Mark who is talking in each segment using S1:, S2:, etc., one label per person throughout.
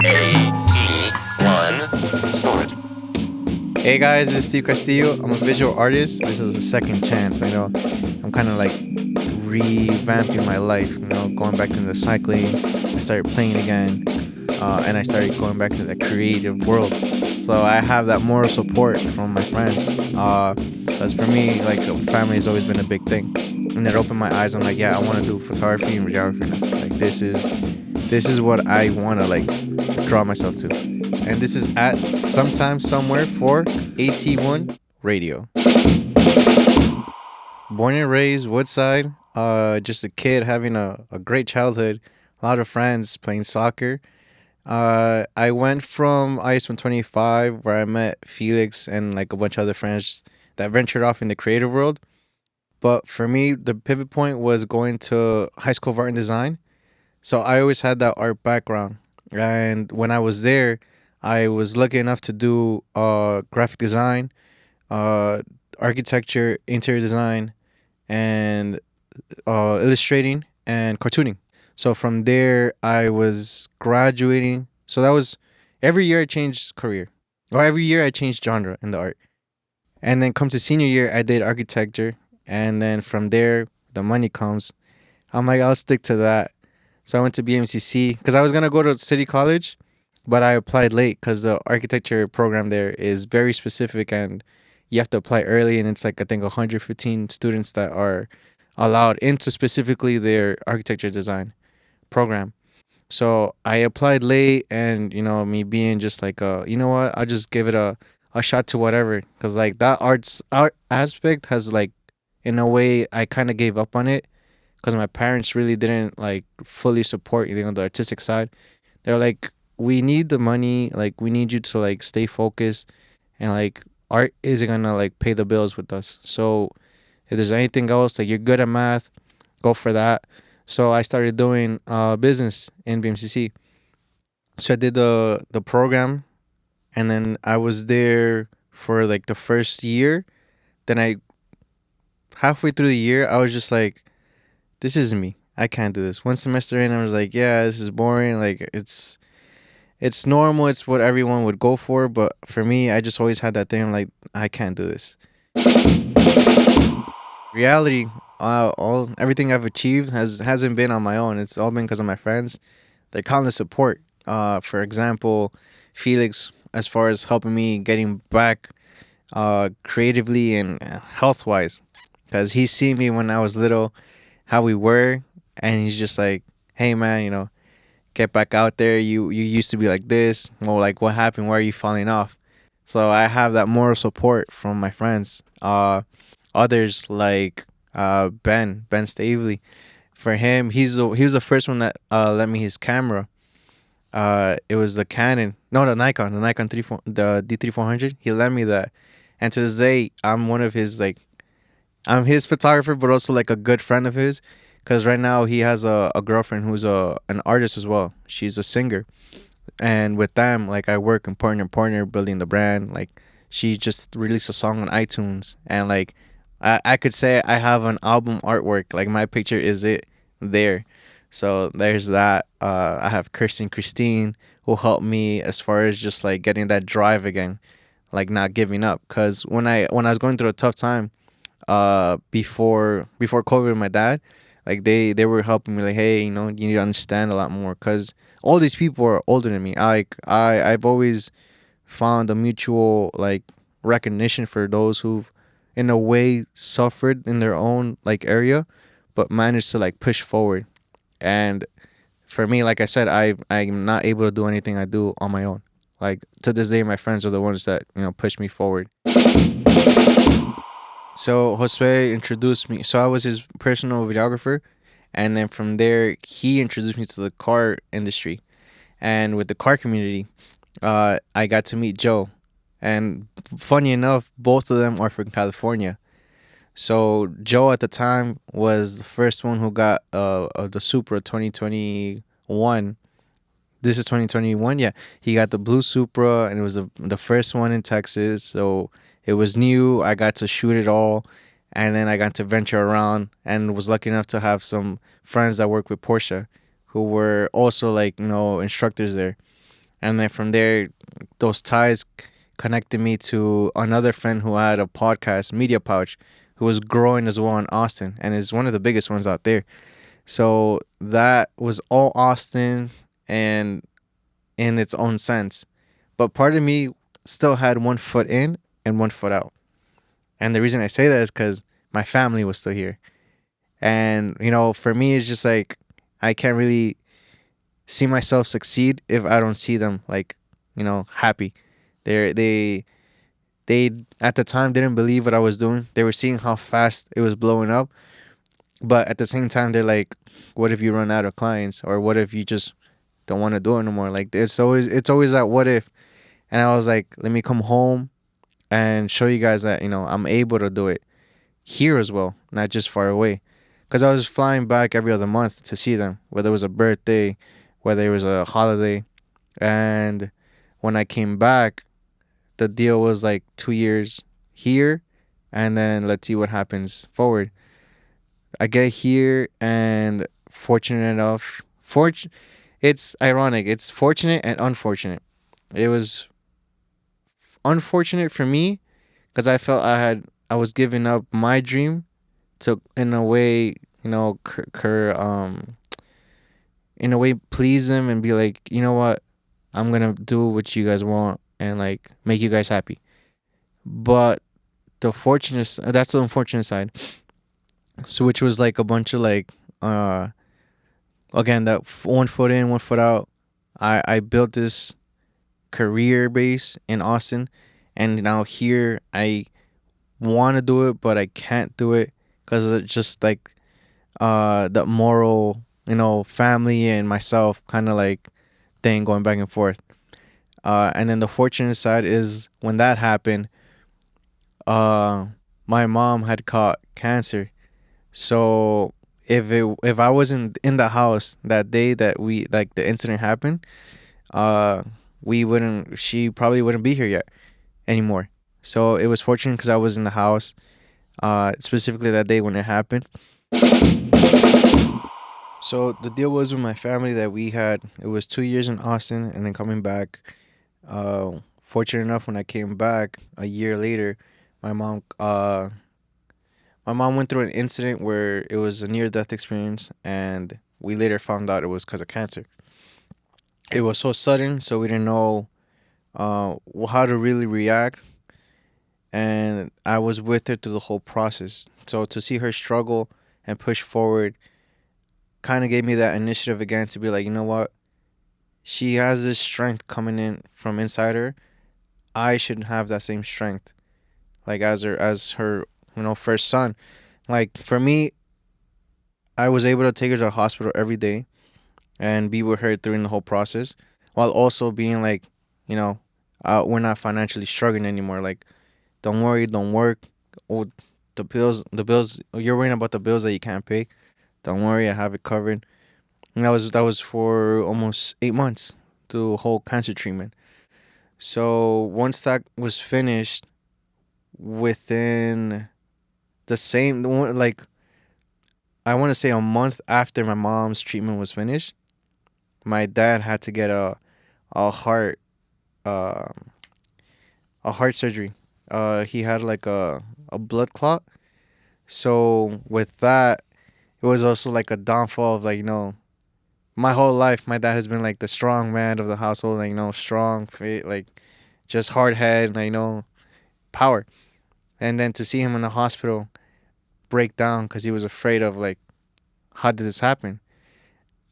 S1: A-E-1 sort.
S2: Hey guys, this is Steve Castillo. I'm a visual artist. This is a second chance. I know I'm kind of like revamping my life, going back to the cycling. I started playing again, and I started going back to the creative world. So I have that moral support from my friends. Because for me, like family has always been a big thing, and it opened my eyes. I'm like, yeah, I want to do photography and videography now. Like this is what I want to like draw myself to. And this is at sometime somewhere for AT1 Radio. Born and raised Woodside, just a kid having a great childhood, a lot of friends playing soccer. I went from IS 125 where I met Felix and like a bunch of other friends that ventured off in the creative world. But for me, the pivot point was going to high school of art and design. So I always had that art background. And when I was there, I was lucky enough to do graphic design, uh, architecture, interior design, and illustrating and cartooning. So from there, I was graduating. So that was every year I changed career, or every year I changed genre in the art. And then come to senior year, I did architecture, and then from there, the money comes. I'm like, I'll stick to that. So I went to BMCC because I was gonna go to City College, but I applied late because the architecture program there is very specific and you have to apply early, and it's like I think 115 students that are allowed into specifically their architecture design program. So I applied late, and me being just like, you know what, I'll just give it a shot to whatever, because like that art aspect has like, in a way, I kind of gave up on it because my parents really didn't like fully support the artistic side. They're like, we need the money, like we need you to like stay focused, and like art isn't gonna like pay the bills with us. So if there's anything else, like you're good at math, go for that. So I started doing business in BMCC. So I did the program, and then I was there for like the first year. Then I halfway through the year, I was just like, this isn't me. I can't do this. One semester in, I was like, yeah, this is boring. Like it's normal. It's what everyone would go for. But for me, I just always had that thing. I'm like, I can't do this. Reality, all everything I've achieved hasn't been on my own. It's all been because of my friends. They're countless support. For example, Felix, as far as helping me getting back, creatively and health wise, because he's seen me when I was little, how we were, and he's just like, hey man, get back out there. You used to be like this. Well, like what happened? Why are you falling off? So I have that moral support from my friends. Others like Ben Stavely. For him, he was the first one that lent me his camera. It was the Canon, no, the Nikon the D3400. He lent me that, and to this day, I'm one of his like, I'm his photographer, but also like a good friend of his. Cause right now he has a girlfriend who's an artist as well. She's a singer, and with them, like I work in partner building the brand. Like she just released a song on iTunes, and like I could say I have an album artwork. Like my picture is it there. So there's that. I have Kirsten Christine who helped me as far as just like getting that drive again, like not giving up. Cause when I was going through a tough time, before COVID with my dad, like they were helping me like, hey, you need to understand a lot more, because all these people are older than me. I've always found a mutual like recognition for those who've in a way suffered in their own like area, but managed to like push forward. And for me, like I said, I'm not able to do anything I do on my own. Like to this day, my friends are the ones that push me forward. So Josue introduced me. So I was his personal videographer, and then from there he introduced me to the car industry, and with the car community, I got to meet Joe, and funny enough, both of them are from California. So Joe at the time was the first one who got the Supra 2021. This is 2021. Yeah, he got the blue Supra, and it was the first one in Texas. So it was new. I got to shoot it all, and then I got to venture around, and was lucky enough to have some friends that work with Porsche, who were also like instructors there. And then from there, those ties connected me to another friend who had a podcast, Media Pouch, who was growing as well in Austin and is one of the biggest ones out there. So that was all Austin and in its own sense. But part of me still had one foot in and one foot out. And the reason I say that is because my family was still here. And, for me, it's just like I can't really see myself succeed if I don't see them like, happy. They at the time didn't believe what I was doing. They were seeing how fast it was blowing up, but at the same time they're like, what if you run out of clients, or what if you just don't want to do it no more? Like it's always that what if. And I was like, let me come home and show you guys that, I'm able to do it here as well, not just far away. Because I was flying back every other month to see them, whether it was a birthday, whether it was a holiday. And when I came back, the deal was like 2 years here, and then let's see what happens forward. I get here, and fortunate enough, it's ironic. It's fortunate and unfortunate. It was unfortunate for me because I felt I was giving up my dream to, in a way, in a way, please them and be like, you know what, I'm gonna do what you guys want and like make you guys happy. But that's the unfortunate side. So which was like a bunch of like, uh, again, that one foot in, one foot out. I built this career base in Austin, and now here I want to do it, but I can't do it because it's just like the moral, family and myself kind of like thing going back and forth. And then the fortunate side is when that happened, uh, my mom had caught cancer. So if I wasn't in the house that day that we like the incident happened, uh, we wouldn't. She probably wouldn't be here yet anymore. So it was fortunate because I was in the house, specifically that day when it happened. So the deal was with my family that it was 2 years in Austin and then coming back. Fortunate enough, when I came back a year later, my mom uh my mom went through an incident where it was a near death experience, and we later found out it was because of cancer. It was so sudden, so we didn't know how to really react, and I was with her through the whole process. So to see her struggle and push forward kind of gave me that initiative again to be like, you know what? She has this strength coming in from inside her. I should have that same strength, like as her, first son. Like for me, I was able to take her to the hospital every day and be with her during the whole process, while also being like, you know, we're not financially struggling anymore. Like, don't worry, don't work. Oh, the bills. You're worrying about the bills that you can't pay. Don't worry, I have it covered. And that was for almost 8 months, the whole cancer treatment. So once that was finished, within the same like I want to say a month after my mom's treatment was finished, my dad had to get a heart uh, a heart surgery. He had like a blood clot. So with that, it was also like a downfall of like, my whole life my dad has been like the strong man of the household, like, strong, fit, like just hard head, like, power. And then to see him in the hospital break down because he was afraid of like, how did this happen?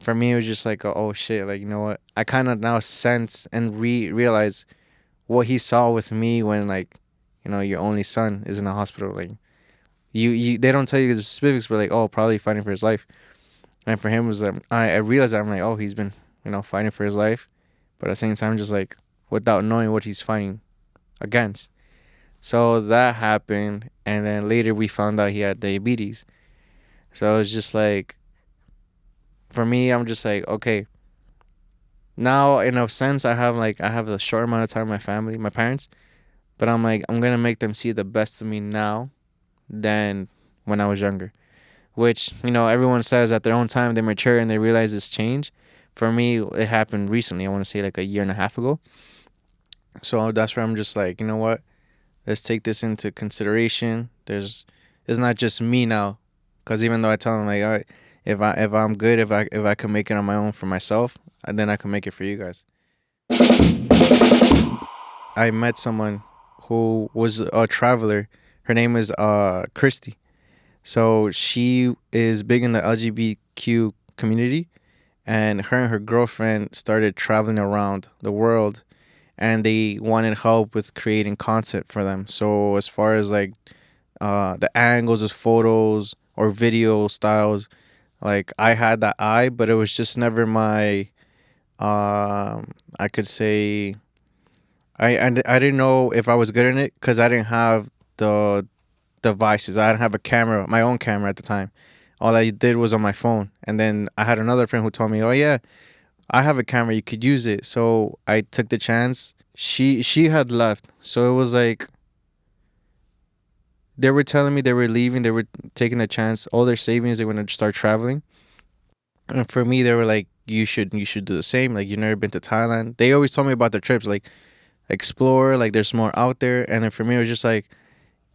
S2: For me, it was just like, oh shit, like, you know what? I kind of now sense and realize what he saw with me when, like, your only son is in the hospital. Like, they don't tell you the specifics, but like, oh, probably fighting for his life. And for him, it was I realized that I'm like, oh, he's been, fighting for his life, but at the same time, just like without knowing what he's fighting against. So that happened, and then later we found out he had diabetes. So it was just like, for me, I'm just like, okay, now in a sense, I have a short amount of time with my family, my parents, but I'm like, I'm gonna make them see the best of me now than when I was younger. Which, everyone says at their own time they mature and they realize this change. For me, it happened recently. I want to say like a year and a half ago. So that's where I'm just like, you know what? Let's take this into consideration. It's not just me now, because even though I tell them like, all right, if I'm good, if I can make it on my own for myself, then I can make it for you guys. I met someone who was a traveler. Her name is Christy. So she is big in the LGBTQ community, and her girlfriend started traveling around the world, and they wanted help with creating content for them. So as far as like the angles of photos or video styles, like I had that eye, but it was just never my I could say I didn't know if I was good in it because I didn't have the devices. I didn't have a camera, my own camera at the time. All I did was on my phone. And then I had another friend who told me, "Oh yeah, I have a camera. You could use it." So I took the chance. She had left, so it was like they were telling me they were leaving. They were taking a chance. All their savings, they were gonna start traveling. And for me, they were like, "You should do the same. Like you've never been to Thailand." They always told me about their trips, like explore. Like there's more out there. And then for me, it was just like,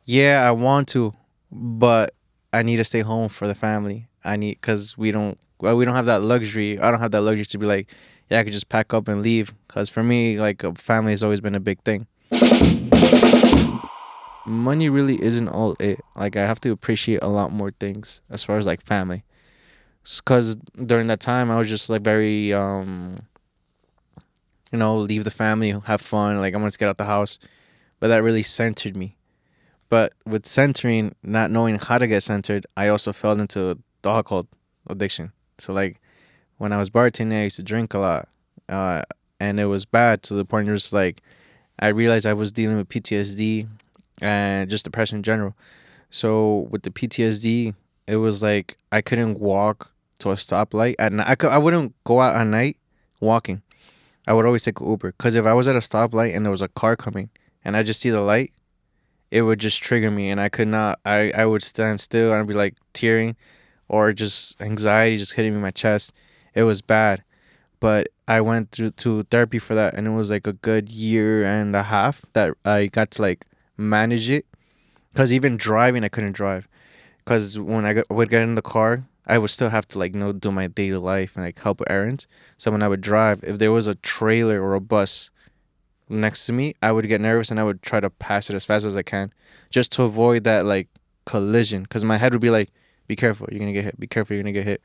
S2: yeah, I want to, but I need to stay home for the family. I need because we don't have that luxury. I don't have that luxury to be like, yeah, I could just pack up and leave. Because for me, like a family has always been a big thing. Money really isn't all it. Like I have to appreciate a lot more things as far as like family. Because during that time, I was just like very leave the family, have fun. Like I want to get out the house, but that really centered me. But with centering, not knowing how to get centered, I also fell into the alcohol addiction. So like when I was bartending, I used to drink a lot, uh, and it was bad to the point where it's like I realized I was dealing with PTSD and just depression in general. So with the PTSD, it was like I couldn't walk to a stoplight at night. I wouldn't go out at night walking. I would always take an Uber because if I was at a stoplight and there was a car coming and I just see the light, it would just trigger me and I could not I would stand still and I'd be like tearing or just anxiety just hitting me in my chest. It was bad. But I went through to therapy for that and it was like a good year and a half that I got to like manage it. Because even driving I couldn't drive. Because when would get in the car, I would still have to like do my daily life and like help with errands. So when I would drive, if there was a trailer or a bus next to me, I would get nervous and I would try to pass it as fast as I can just to avoid that like collision because my head would be like, be careful, you're gonna get hit, be careful, you're gonna get hit.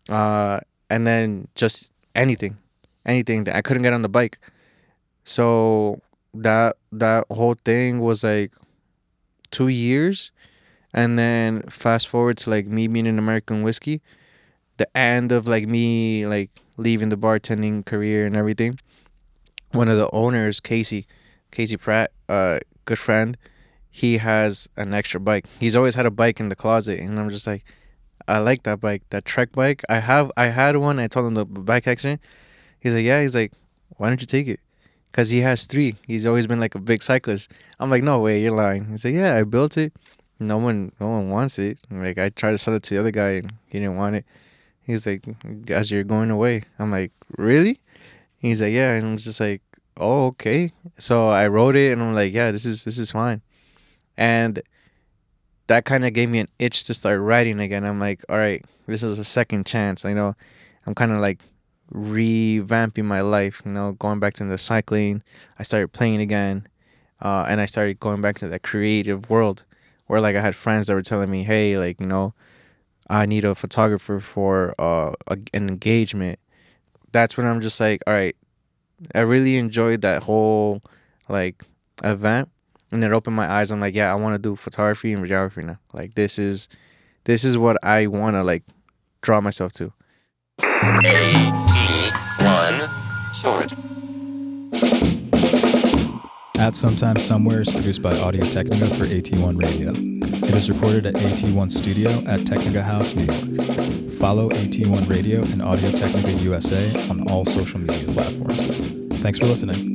S2: And then just anything that I couldn't get on the bike. So that whole thing was like 2 years. And then fast forward to like me being in American whiskey, the end of like me like leaving the bartending career and everything. One of the owners, Casey Pratt, good friend, he has an extra bike. He's always had a bike in the closet, and I'm just like, I like that bike, that Trek bike. I had one. I told him the bike accident. He's like, yeah. He's like, why don't you take it? Cause he has three. He's always been like a big cyclist. I'm like, no way, you're lying. He's like, yeah, I built it. No one wants it. Like I tried to sell it to the other guy, and he didn't want it. He's like, as you're going away. I'm like, really? He's like, yeah, and I'm just like, oh, okay. So I wrote it, and I'm like, yeah, this is fine, and that kind of gave me an itch to start writing again. I'm like, all right, this is a second chance. I know, I'm kind of like revamping my life. Going back to the cycling. I started playing again, and I started going back to that creative world, where like I had friends that were telling me, hey, like I need a photographer for an engagement. That's when I'm just like, all right, I really enjoyed that whole like event, and it opened my eyes. I'm like, yeah, I want to do photography and videography now. Like this is what I want to like draw myself to.
S1: AE1 Short.
S3: At Sometimes Somewhere is produced by Audio-Technica for AT1 Radio. It is recorded at AT1 Studio at Technica House, New York. Follow AT1 Radio and Audio-Technica USA on all social media platforms. Thanks for listening.